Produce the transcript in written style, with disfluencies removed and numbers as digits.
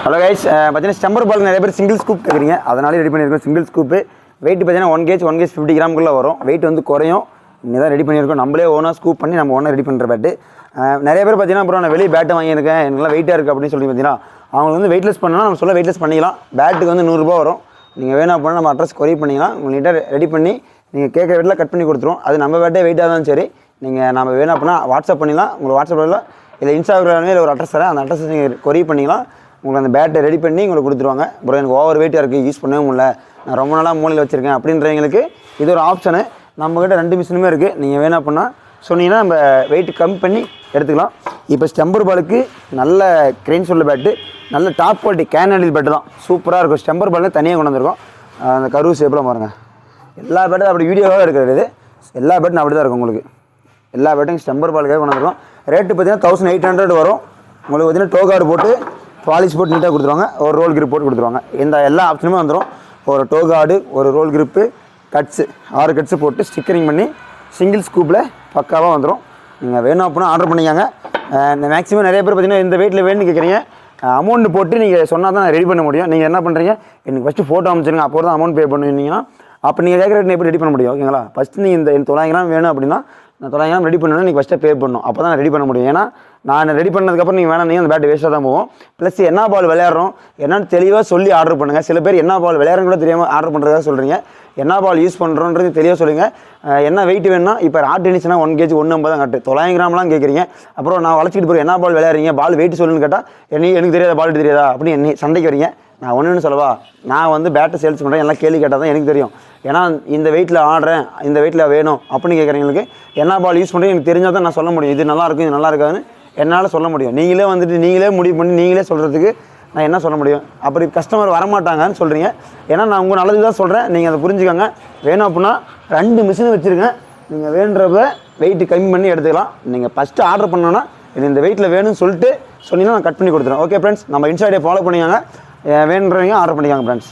Hello guys, பார்த்தீங்கன்னா ஸ்டம்பர் பால் நிறைய பேர் சிங்கிள் ஸ்கூப் கேட்குறீங்க, அதனால ரெடி பண்ணியிருக்கோம். சிங்கிள் ஸ்கூப்பு வெயிட் பார்த்தீங்கன்னா 1 kg 50 கிராமுக்குள்ளே வரும். வெயிட் வந்து குறையும். இன்னும் தான் ரெடி பண்ணியிருக்கோம். நம்மளே ஓனாக ஸ்கூப் பண்ணி நம்ம ஓனாக ரெடி பண்ணுற பேட்டு. நிறைய பேர் பார்த்தீங்கன்னா அப்புறம் நான் வெளியே பேட்டை வாங்கியிருக்கேன், எனக்குலாம் வெயிட்டாக இருக்குது அப்படின்னு சொல்லி பார்த்தீங்கன்னா அவங்க வந்து வெயிட்லெஸ் பண்ணால் நம்ம சொல்ல வெயிட்லெஸ் பண்ணிக்கலாம். பேட்டுக்கு வந்து 100 ரூபா வரும். நீங்கள் வேணும் அப்படின்னா நம்ம அட்ரஸ் கொரியர் பண்ணிக்கலாம். உங்கள் நீட்டாக ரெடி பண்ணி நீங்கள் கேட்குற வெயிட்டில் கட் பண்ணி கொடுத்துருவோம். அது நம்ம பேட்டே வெயிட்டாக தான் சரி. நீங்கள் நம்ம வேணும் அப்படின்னா வாட்ஸ்அப் பண்ணிக்கலாம். உங்களுக்கு வாட்ஸ்அப்பில் இல்லை இன்ஸ்டாகிராமில் ஒரு அட்ரஸ் தரேன், அந்த அட்ரஸ் நீங்கள் கொரியர் பண்ணிக்கலாம். உங்களுக்கு அந்த பேட்டை ரெடி பண்ணி உங்களுக்கு கொடுத்துருவாங்க. அப்புறம் எனக்கு ஓவர் வெயிட்டாக இருக்குது, யூஸ் பண்ணவே முடியல, நான் ரொம்ப நாளாக மூலையில் வச்சுருக்கேன் அப்படின்றவங்களுக்கு இது ஒரு ஆப்ஷனு. நம்மக்கிட்ட 2 மிஷினுமே இருக்குது. நீங்கள் வேணும் அப்படின்னா சொன்னீங்கன்னா நம்ம வெயிட் கம்மி பண்ணி எடுத்துக்கலாம். இப்போ ஸ்டம்பர் பாலுக்கு நல்ல கிரெயின் சொல்ல பேட்டு, நல்ல டாப் குவாலிட்டி கேனடில் பேட்டு தான், சூப்பராக இருக்கும். ஸ்டம்பர் பாலில் தனியாக கொண்டு வந்திருக்கோம். அந்த கரு ஷேப்பில் பாருங்கள். எல்லா பேட்டும் அப்படி வீடியோவாக இருக்கிறது, எல்லா பேட்டும் அப்படி தான் இருக்கும். உங்களுக்கு எல்லா பேட்டும் ஸ்டம்பர் பாலுக்காக கொண்டு வந்திருக்கோம். ரேட்டு பார்த்தீங்கன்னா 1800 வரும். உங்களுக்கு பார்த்தீங்கன்னா டோ கார்டு போட்டு பாலிஷ் போட்டு நீட்டாக கொடுத்துருவாங்க. ஒரு ரோல் கிரிப் போட்டு கொடுத்துருவாங்க. இந்த எல்லா ஆப்ஷனுமே வந்துடும். ஒரு டோ கார்டு, ஒரு ரோல் கிரிப்பு, கட்ஸு 6 கட்ஸு போட்டு ஸ்டிக்கரிங் பண்ணி சிங்கிள் ஸ்கூப்பில் பக்காவாக வந்துடும். நீங்கள் வேணும் அப்படின்னா ஆர்டர் பண்ணிக்காங்க. மேக்ஸிமம் நிறைய பேர் பார்த்தீங்கன்னா இந்த வெயிட்டில் வேணும்னு கேட்குறீங்க. அமௌண்ட் போட்டு நீங்கள் சொன்னால் தான் ரெடி பண்ண முடியும். நீங்கள் என்ன பண்ணுறீங்க, எனக்கு ஃபஸ்ட்டு ஃபோட்டோ அமைச்சிருங்க, அப்போ தான் அமௌண்ட் பே பண்ணுவீங்கன்னா அப்போ நீங்கள் கேட்குற ரேட் எப்படி ரெடி பண்ண முடியும்? ஓகேங்களா? ஃபஸ்ட்டு நீங்கள் இந்த 900 கிராம் வேணும் அப்படின்னா நான் 900 கிராம் ரெடி பண்ணணும்னா நீங்கள் ஃபஸ்ட்டு பே பண்ணணும். அப்போ தான் ரெடி பண்ண முடியும். ஏன்னா நான் ரெடி பண்ணதுக்கப்புறம் நீங்கள் வேணாம், நீங்கள் அந்த பேட் வேஸ்ட்டாக தான் போகும். ப்ளஸ் என்ன பால் விளையாடுறோம் என்னன்னு தெளிவாக சொல்லி ஆர்டர் பண்ணுங்கள். சில பேர் என்ன பால் விளையாடுறோம் கூட தெரியாமல் ஆர்டர் பண்ணுறதா சொல்கிறீங்க. என்ன பால் யூஸ் பண்ணுறோன்றது தெளிவாக சொல்லுங்கள். என்ன வெயிட் வேணும்னா இப்போ ஆட் டென்னிஸ்னா 1 kg 150 தான் கட்டு, 900 கிராம்லாம் கேட்குறீங்க. அப்புறம் நான் வளச்சிட்டு போகிறேன், என்ன பால் விளையாடுறீங்க, பால் வெயிட் சொல்லுன்னு கேட்டால் எனக்கு தெரியாத பால் தெரியாதா அப்படின்னு என்னை சண்டைக்கு வரீங்க. நான் ஒன்றுன்னு சொல்லவா, நான் வந்து பேட்டை சேல்ஸ் பண்ணுறேன், எல்லாம் கேள்வி கேட்டால் தான் எனக்கு தெரியும். ஏன்னா இந்த வெயிட்டில் ஆடுறேன், இந்த வெயிட்டில் வேணும் அப்படின்னு கேட்குறவங்களுக்கு என்ன பால் யூஸ் பண்ணுறேன் எனக்கு தெரிஞ்சால் தான் நான் சொல்ல முடியும். இது நல்லாயிருக்கும், இது நல்லா இருக்காதுன்னு என்னால் சொல்ல முடியும். நீங்களே வந்துட்டு நீங்களே முடிவு பண்ணி நீங்களே சொல்கிறதுக்கு நான் என்ன சொல்ல முடியும்? அப்படி கஸ்டமர் வரமாட்டாங்கன்னு சொல்கிறீங்க. ஏன்னா நான் உங்கள் நல்லது தான் சொல்கிறேன், நீங்கள் அதை புரிஞ்சுக்கோங்க. வேணும் அப்படின்னா 2 மிஷின் வச்சுருக்கேன். நீங்கள் வேணுன்றப்ப வெயிட்டு கம்மி பண்ணி எடுத்துக்கலாம். நீங்கள் ஃபஸ்ட்டு ஆர்டர் பண்ணோன்னா இந்த வெயிட்டில் வேணும்னு சொல்லிட்டு சொன்னீங்கன்னா நான் கட் பண்ணி கொடுத்துருவேன். ஓகே ஃப்ரெண்ட்ஸ், நம்ம இன்ஸ்டாகிராம் ஃபாலோ பண்ணிக்காங்க. வேணுன்றவங்க ஆர்டர் பண்ணிக்காங்க ஃப்ரெண்ட்ஸ்.